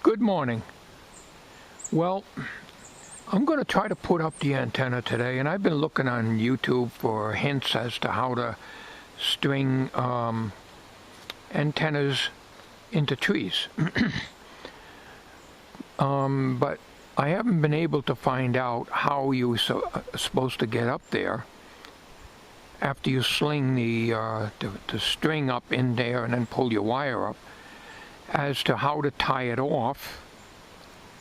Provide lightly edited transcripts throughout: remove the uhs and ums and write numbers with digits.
Good morning. Well, I'm going to try to put up the antenna today, and I've been looking on YouTube for hints as to how to string antennas into trees. But I haven't been able to find out how you're supposed to get up there after you sling the string up in there and then pull your wire up, as to how to tie it off.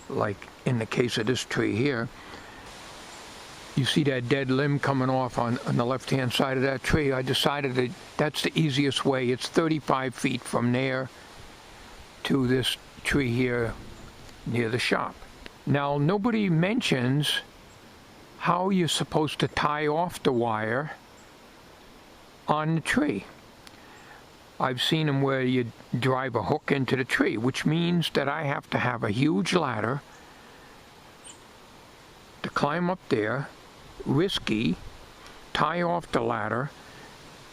Like in the case of this tree here, you see that dead limb coming off on the left-hand side of that tree. I decided that that's the easiest way. It's 35 feet from there to this tree here near the shop. Now, nobody mentions how you're supposed to tie off the wire on the tree. I've seen them where you drive a hook into the tree, which means that I have to have a huge ladder to climb up there, risky, tie off the ladder,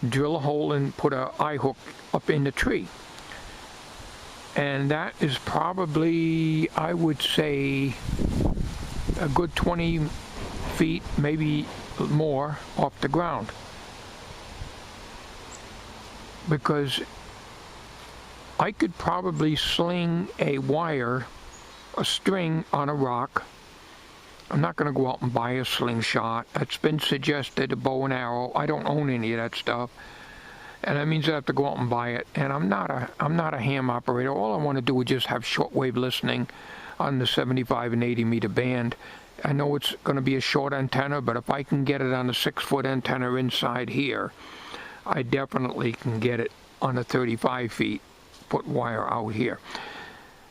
drill a hole and put an eye hook up in the tree. And that is probably, I would say, a good 20 feet, maybe more, off the ground. Because I could probably sling a wire, a string on a rock. I'm not going to go out and buy a slingshot. It's been suggested, a bow and arrow. I don't own any of that stuff, and that means I have to go out and buy it. And I'm not a ham operator. All I want to do is just have shortwave listening on the 75 and 80 meter band. I know it's going to be a short antenna, but if I can get it on a 6-foot antenna inside here, I definitely can get it on a 35 feet foot wire out here.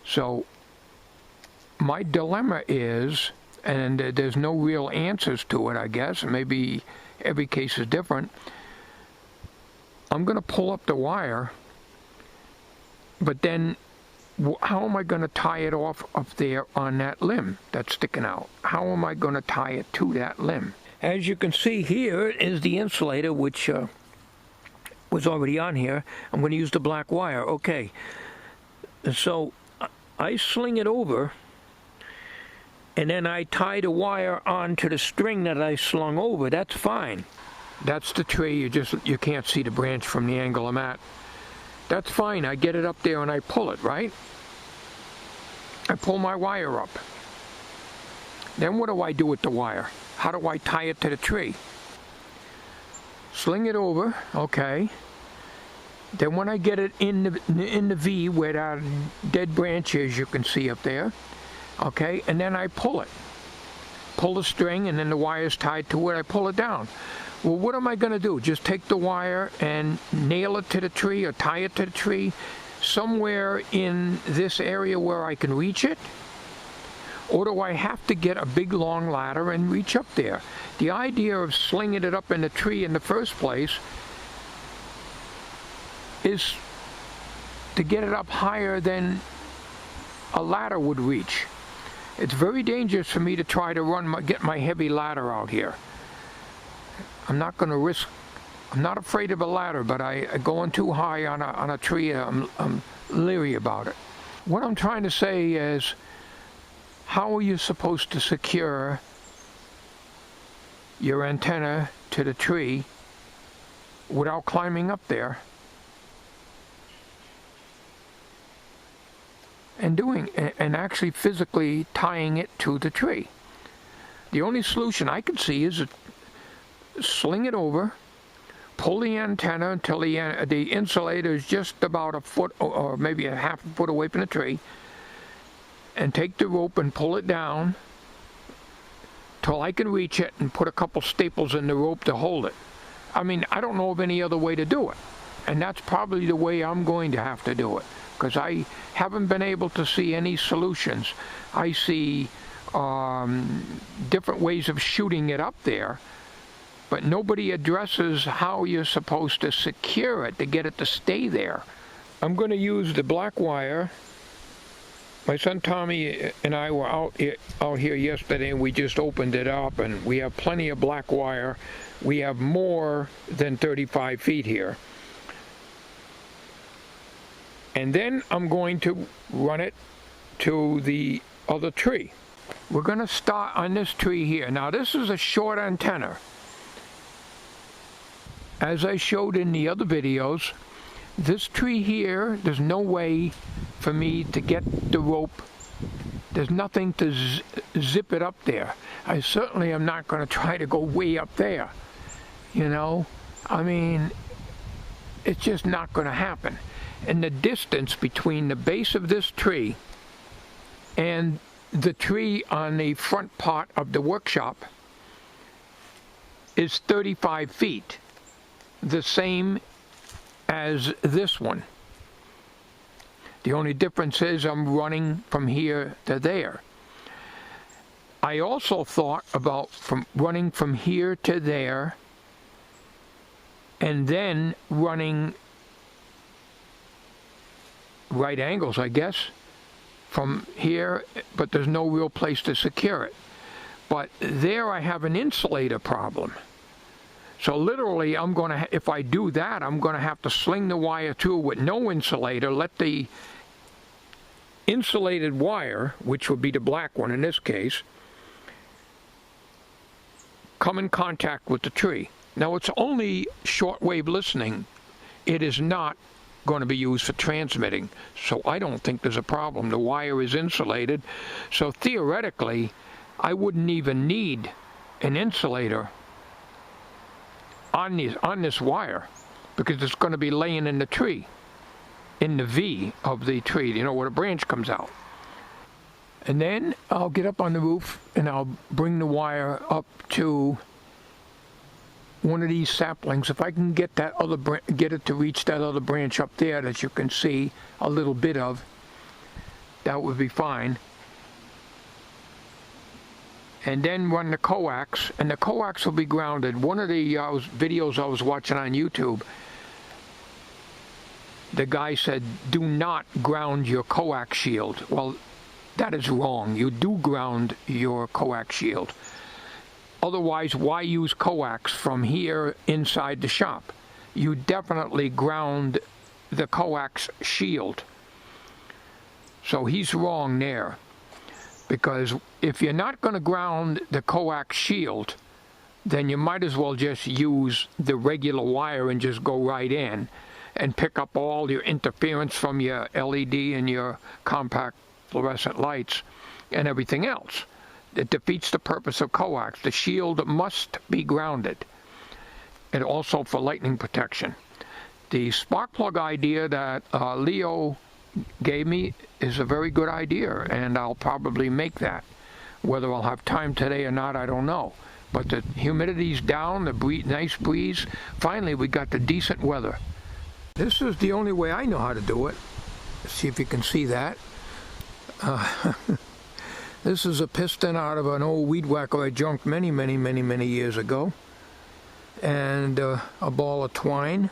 So my dilemma is, and there's no real answers to it, I guess, maybe every case is different. I'm going to pull up the wire, but then how am I going to tie it off up there on that limb that's sticking out? How am I going to tie it to that limb? As you can see, here is the insulator, which was already on here. I'm going to use the black wire. Okay, so I sling it over, and then I tie the wire onto the string that I slung over. That's fine. That's the tree. You can't see the branch from the angle I'm at. That's fine. I get it up there and I pull it, right? I pull my wire up. Then what do I do with the wire? How do I tie it to the tree? Sling it over, okay. Then when I get it in the V where that dead branch is, you can see up there, okay, and then I pull it. Pull the string, and then the wire's tied to it, I pull it down. Well, what am I going to do? Just take the wire and nail it to the tree or tie it to the tree somewhere in this area where I can reach it? Or do I have to get a big long ladder and reach up there? The idea of slinging it up in the tree in the first place is to get it up higher than a ladder would reach. It's very dangerous for me to try to get my heavy ladder out here. I'm not going to risk. I'm not afraid of a ladder, but going too high on a tree, I'm leery about it. What I'm trying to say is, how are you supposed to secure your antenna to the tree without climbing up there and actually physically tying it to the tree? The only solution I can see is sling it over, pull the antenna until the insulator is just about a foot or maybe a half a foot away from the tree, and take the rope and pull it down till I can reach it and put a couple staples in the rope to hold it. I mean, I don't know of any other way to do it, and that's probably the way I'm going to have to do it, because I haven't been able to see any solutions. I see different ways of shooting it up there, but nobody addresses how you're supposed to secure it to get it to stay there. I'm going to use the black wire. My son Tommy and I were out here yesterday, and we just opened it up, and we have plenty of black wire. We have more than 35 feet here. And then I'm going to run it to the other tree. We're going to start on this tree here. Now this is a short antenna. As I showed in the other videos, this tree here, there's no way for me to get the rope. There's nothing to zip it up there. I certainly am not going to try to go way up there. You know, I mean, it's just not going to happen. And the distance between the base of this tree and the tree on the front part of the workshop is 35 feet, the same as this one. The only difference is I'm running from here to there. I also thought about running from here to there and then running right angles, I guess, from here, but there's no real place to secure it. But there I have an insulator problem. So literally, if I do that, I'm going to have to sling the wire through with no insulator, let the insulated wire, which would be the black one in this case, come in contact with the tree. Now it's only shortwave listening. It is not going to be used for transmitting, so I don't think there's a problem. The wire is insulated, so theoretically I wouldn't even need an insulator on this wire, because it's going to be laying in the tree, in the V of the tree, you know, where the branch comes out. And then I'll get up on the roof and I'll bring the wire up to one of these saplings. If I can get that get it to reach that other branch up there that you can see a little bit of, that would be fine. And then run the coax, and the coax will be grounded. One of the videos I was watching on YouTube, the guy said, do not ground your coax shield. Well, that is wrong. You do ground your coax shield. Otherwise, why use coax from here inside the shop? You definitely ground the coax shield. So he's wrong there. Because if you're not going to ground the coax shield, then you might as well just use the regular wire and just go right in and pick up all your interference from your LED and your compact fluorescent lights and everything else. It defeats the purpose of coax. The shield must be grounded, and also for lightning protection. The spark plug idea that Leo gave me is a very good idea, and I'll probably make that. Whether I'll have time today or not, I don't know. But the humidity's down, the nice breeze. Finally, we got the decent weather. This is the only way I know how to do it. Let's see if you can see that. This is a piston out of an old weed whacker I junked many years ago. And a ball of twine.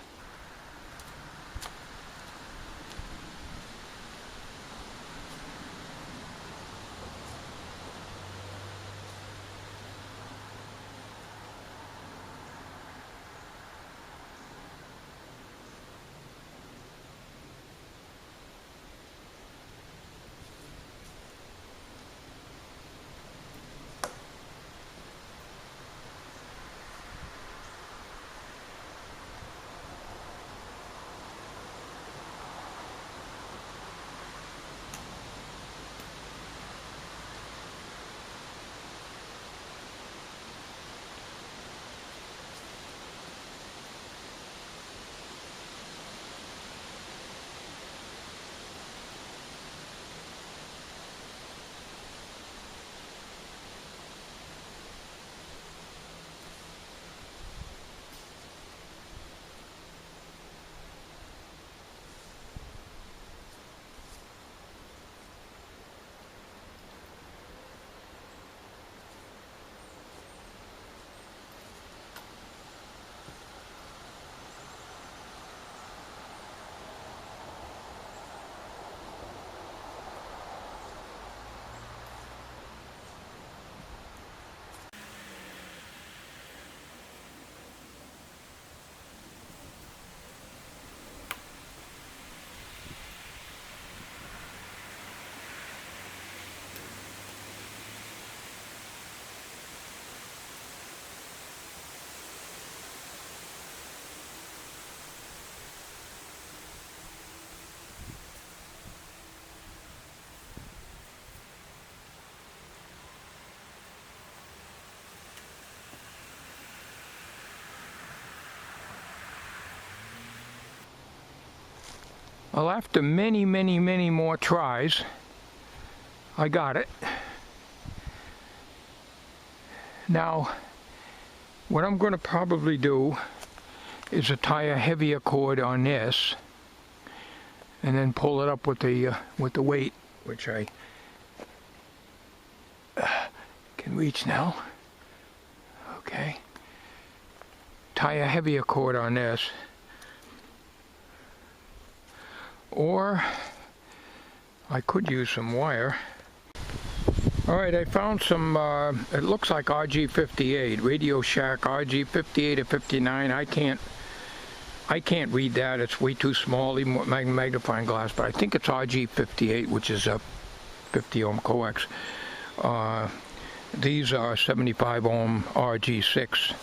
Well, after many, many, many more tries, I got it. Now, what I'm going to probably do is to tie a heavier cord on this, and then pull it up with the weight, which I can reach now. Okay. Tie a heavier cord on this. Or I could use some wire. Alright, I found some, it looks like RG58, Radio Shack RG58 or 59. I can't read that, it's way too small, even with magnifying glass, but I think it's RG58, which is a 50 ohm coax. These are 75 ohm RG6,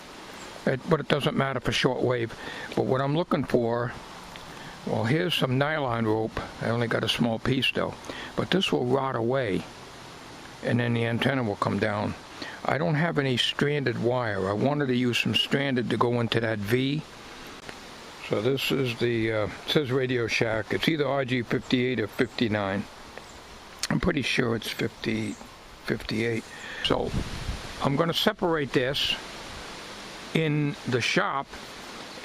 but it doesn't matter for shortwave. But what I'm looking for, well, here's some nylon rope. I only got a small piece though, but this will rot away and then the antenna will come down. I don't have any stranded wire. I wanted to use some stranded to go into that V. So this is the, it says Radio Shack. It's either RG58 or 59. I'm pretty sure it's 58. So I'm going to separate this in the shop,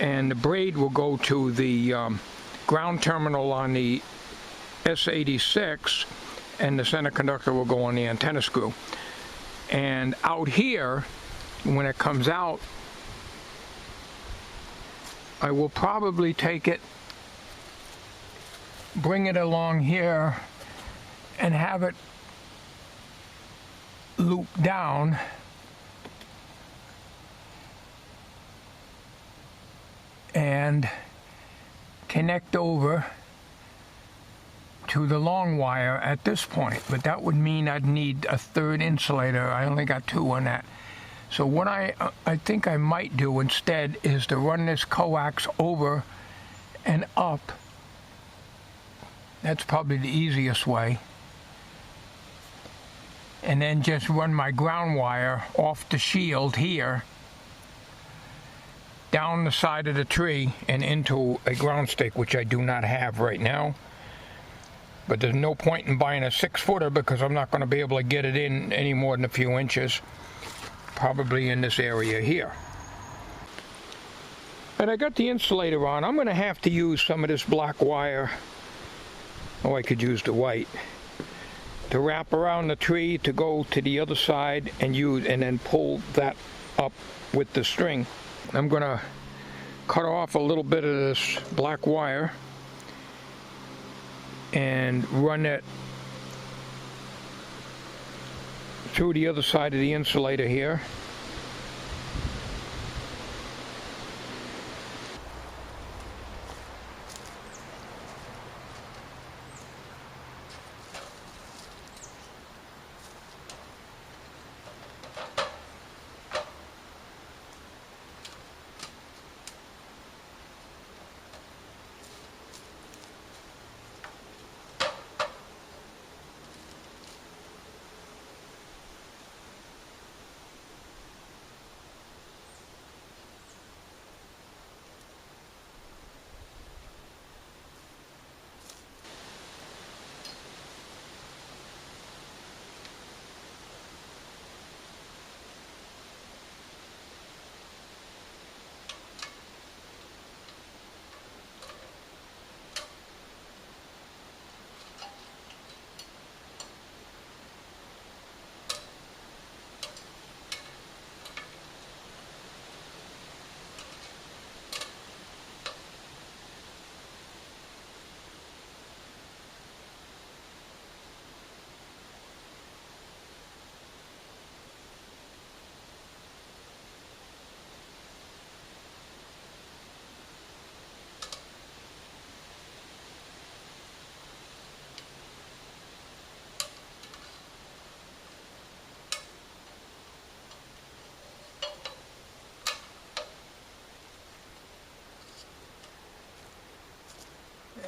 and the braid will go to the ground terminal on the S86, and the center conductor will go on the antenna screw. And out here, when it comes out, I will probably take it, bring it along here, and have it loop down and connect over to the long wire at this point, but that would mean I'd need a third insulator. I only got 2 on that. So what I think I might do instead is to run this coax over and up. That's probably the easiest way. And then just run my ground wire off the shield here, down the side of the tree and into a ground stick, which I do not have right now. But there's no point in buying a 6-footer because I'm not going to be able to get it in any more than a few inches. Probably in this area here. And I got the insulator on. I'm going to have to use some of this black wire. Oh, I could use the white. To wrap around the tree to go to the other side and then pull that up with the string. I'm going to cut off a little bit of this black wire and run it through the other side of the insulator here.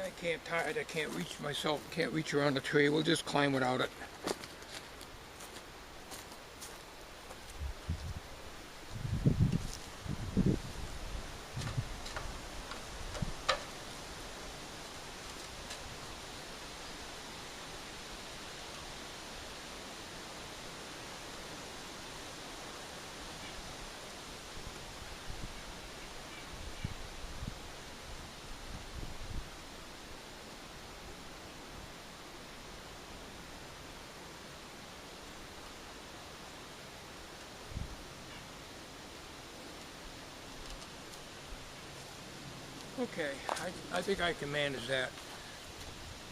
I can't tie it, I can't reach myself, can't reach around the tree. We'll just climb without it. Okay, I think I can manage that.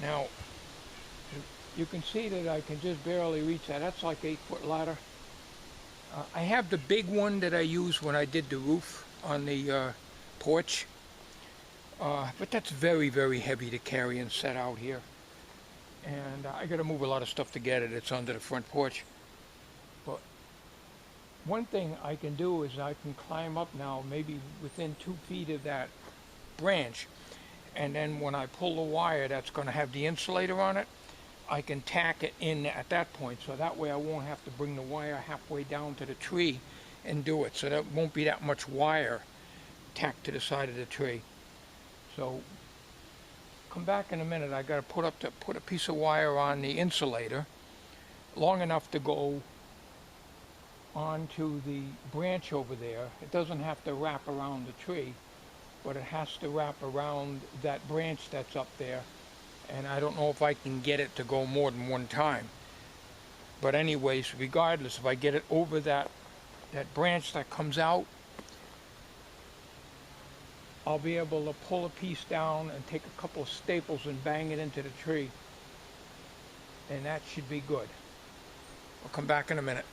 Now, you can see that I can just barely reach that. That's like 8-foot ladder. I have the big one that I used when I did the roof on the porch. But that's very, very heavy to carry and set out here. And I got to move a lot of stuff to get it. It's under the front porch. But one thing I can do is I can climb up now, maybe within 2 feet of that branch. And then when I pull the wire that's going to have the insulator on it, I can tack it in at that point. So that way I won't have to bring the wire halfway down to the tree and do it. So that won't be that much wire tacked to the side of the tree. So come back in a minute. I got to put a piece of wire on the insulator long enough to go onto the branch over there. It doesn't have to wrap around the tree, but it has to wrap around that branch that's up there. And I don't know if I can get it to go more than one time. But anyways, regardless, if I get it over that branch that comes out, I'll be able to pull a piece down and take a couple of staples and bang it into the tree. And that should be good. I'll come back in a minute.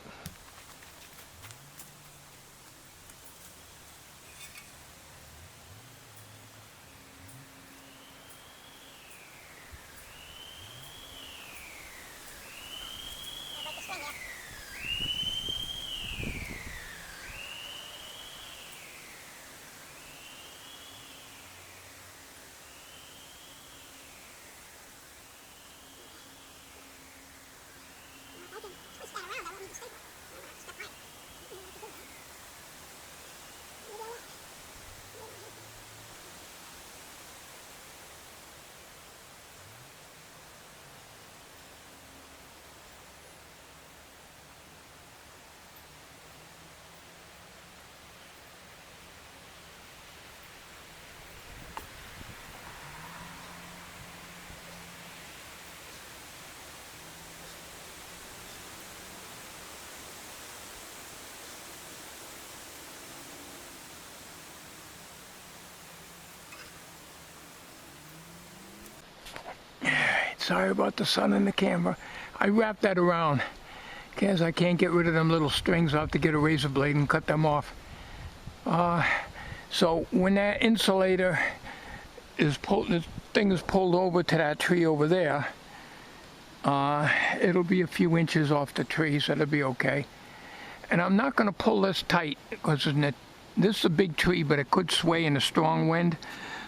Sorry about the sun in the camera. I wrapped that around because I can't get rid of them little strings. I'll have to get a razor blade and cut them off. So when that insulator is pulled, this thing is pulled over to that tree over there, it'll be a few inches off the tree, so it'll be okay. And I'm not going to pull this tight because this is a big tree, but it could sway in a strong wind.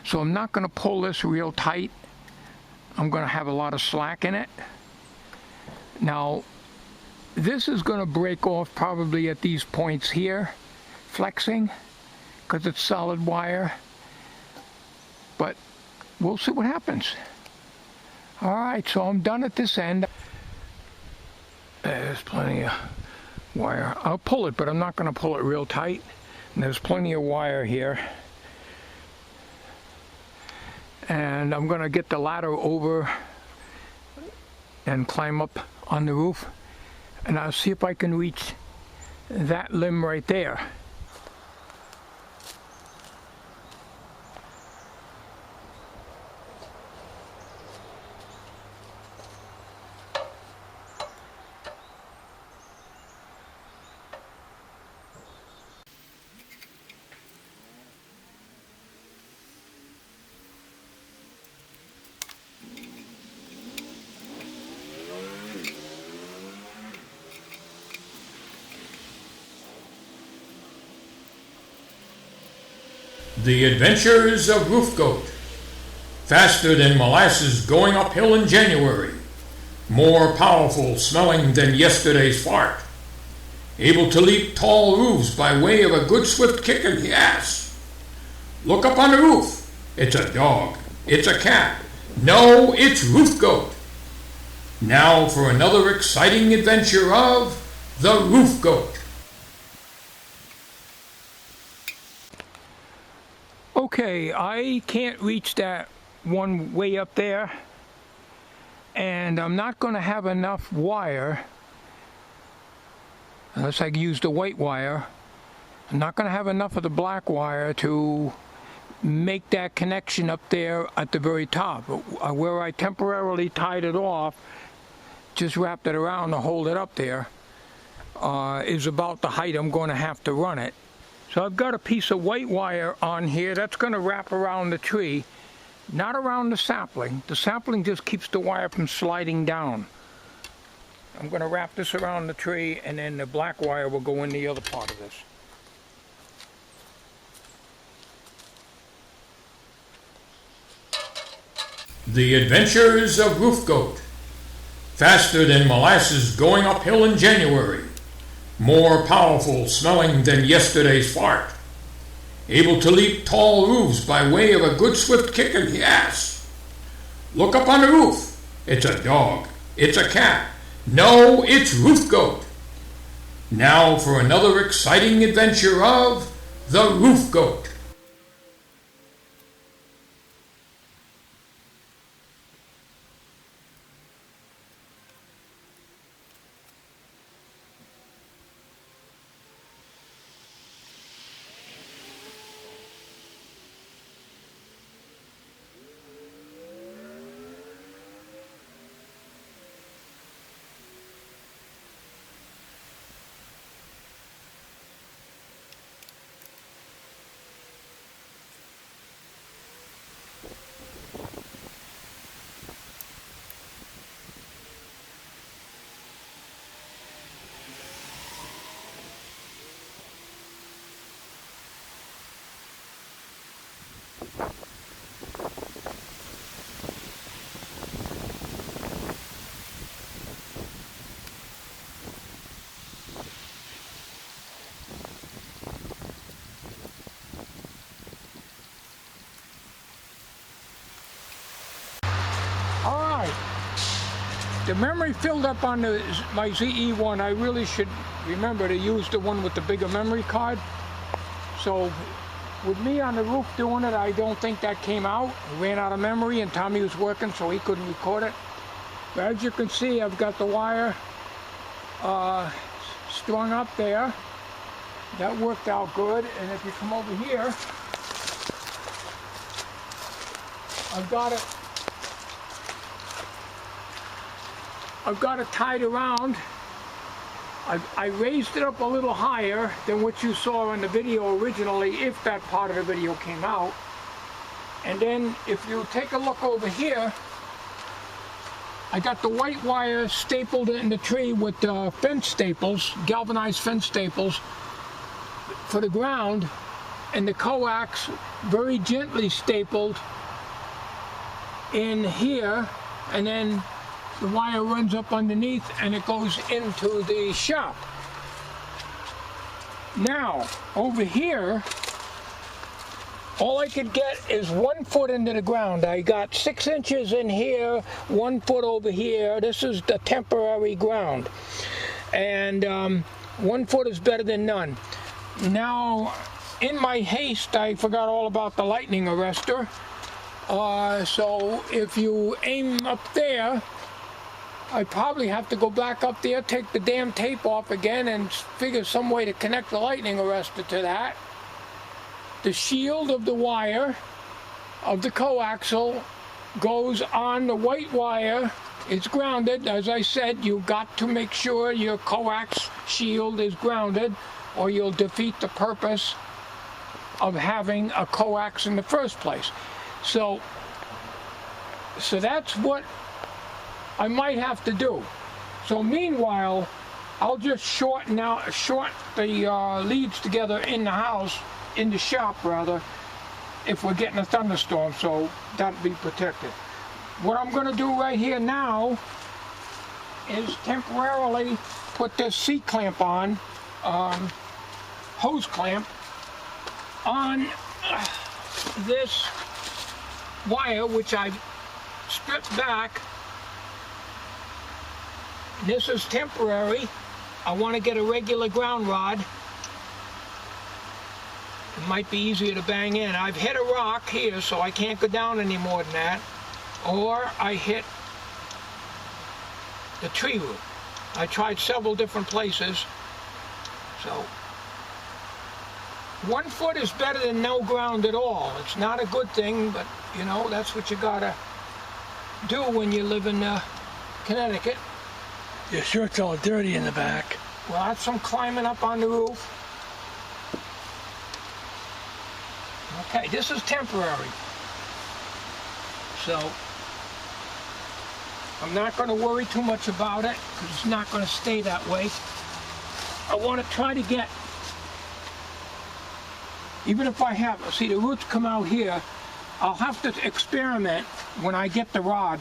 So I'm not going to pull this real tight. I'm going to have a lot of slack in it. Now, this is going to break off probably at these points here, flexing, because it's solid wire. But we'll see what happens. All right, so I'm done at this end. There's plenty of wire. I'll pull it, but I'm not going to pull it real tight. And there's plenty of wire here. And I'm going to get the ladder over and climb up on the roof. And I'll see if I can reach that limb right there. The Adventures of Roof Goat. Faster than molasses going uphill in January. More powerful smelling than yesterday's fart. Able to leap tall roofs by way of a good swift kick of gas. Look up on the roof. It's a dog. It's a cat. No, it's Roof Goat. Now for another exciting adventure of the Roof Goat. Okay, I can't reach that one way up there, and I'm not going to have enough wire, unless I use the white wire. I'm not going to have enough of the black wire to make that connection up there at the very top. Where I temporarily tied it off, just wrapped it around to hold it up there, is about the height I'm going to have to run it. So I've got a piece of white wire on here that's going to wrap around the tree, not around the sapling. The sapling just keeps the wire from sliding down. I'm going to wrap this around the tree, and then the black wire will go in the other part of this. The Adventures of Roof Goat. Faster than molasses going uphill in January. More powerful smelling than yesterday's fart. Able to leap tall roofs by way of a good swift kick of the ass. Look up on the roof. It's a dog. It's a cat. No, it's Roof Goat. Now for another exciting adventure of the Roof Goat. The memory filled up on my ZE1. I really should remember to use the one with the bigger memory card. So with me on the roof doing it, I don't think that came out. I ran out of memory and Tommy was working, so he couldn't record it. But as you can see, I've got the wire strung up there. That worked out good. And if you come over here, I've got it tied around. I raised it up a little higher than what you saw in the video originally, if that part of the video came out. And then if you take a look over here, I got the white wire stapled in the tree with fence staples, galvanized fence staples for the ground, and the coax very gently stapled in here, and then the wire runs up underneath and it goes into the shop. Now, over here, all I could get is 1 foot into the ground. I got 6 inches in here, 1 foot over here. This is the temporary ground. And 1 foot is better than none. Now, in my haste, I forgot all about the lightning arrestor. So if you aim up there, I probably have to go back up there, take the damn tape off again, and figure some way to connect the lightning arrestor to that. The shield of the wire of the coaxial goes on the white wire. It's grounded. As I said, you've got to make sure your coax shield is grounded, or you'll defeat the purpose of having a coax in the first place. So that's what I might have to do. So meanwhile, I'll just short the leads together in the house, in the shop rather, if we're getting a thunderstorm, so that'll be protected. What I'm going to do right here now is temporarily put this C-clamp on, hose clamp, on this wire, which I've stripped back. This is temporary. I want to get a regular ground rod. It might be easier to bang in. I've hit a rock here, so I can't go down any more than that. Or I hit the tree root. I tried several different places. So 1 foot is better than no ground at all. It's not a good thing, but you know, that's what you gotta do when you live in Connecticut. Your shirt's all dirty in the back. Well, that's from climbing up on the roof. Okay, this is temporary. So, I'm not going to worry too much about it, because it's not going to stay that way. I want to try to get, even if I have, see the roots come out here, I'll have to experiment when I get the rod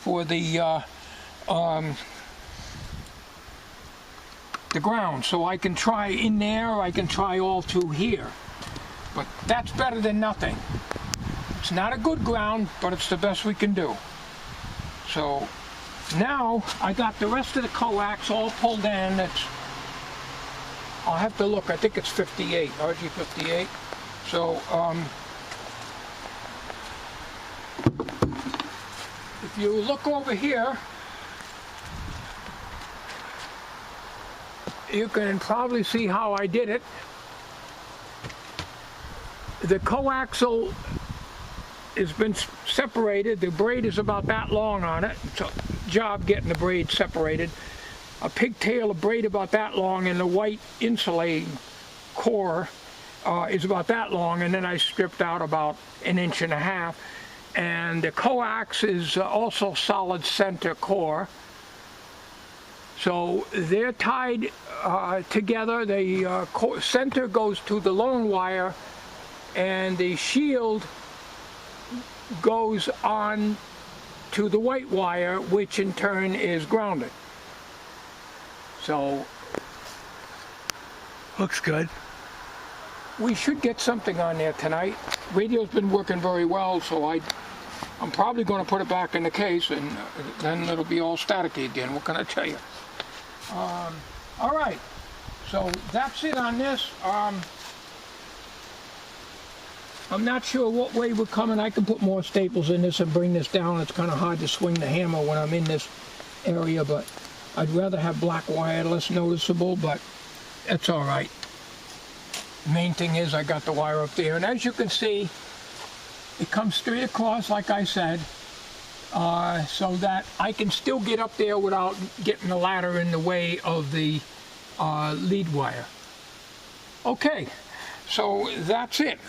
for the ground. So I can try in there, or I can try all through here. But that's better than nothing. It's not a good ground, but it's the best we can do. So now I got the rest of the coax all pulled in. I'll have to look. I think it's 58, RG58. So if you look over here, you can probably see how I did it. The coaxial has been separated. The braid is about that long on it. It's a job getting the braid separated. A pigtail of braid about that long, and the white insulating core is about that long, and then I stripped out about 1.5 inches. And the coax is also solid center core. So they're tied together. The center goes to the lone wire, and the shield goes on to the white wire, which in turn is grounded. So Looks good. we should get something on there tonight. Radio's been working very well, so I'm probably going to put it back in the case, and then it'll be all staticky again. What can I tell you? All right, so that's it on this. I'm not sure what way we're coming. I can put more staples in this and bring this down. It's kind of hard to swing the hammer when I'm in this area, but I'd rather have black wire, less noticeable, but that's all right. Main thing is I got the wire up there, and as you can see, it comes straight across like I said, so that I can still get up there without getting the ladder in the way of the lead wire. Okay, so that's it.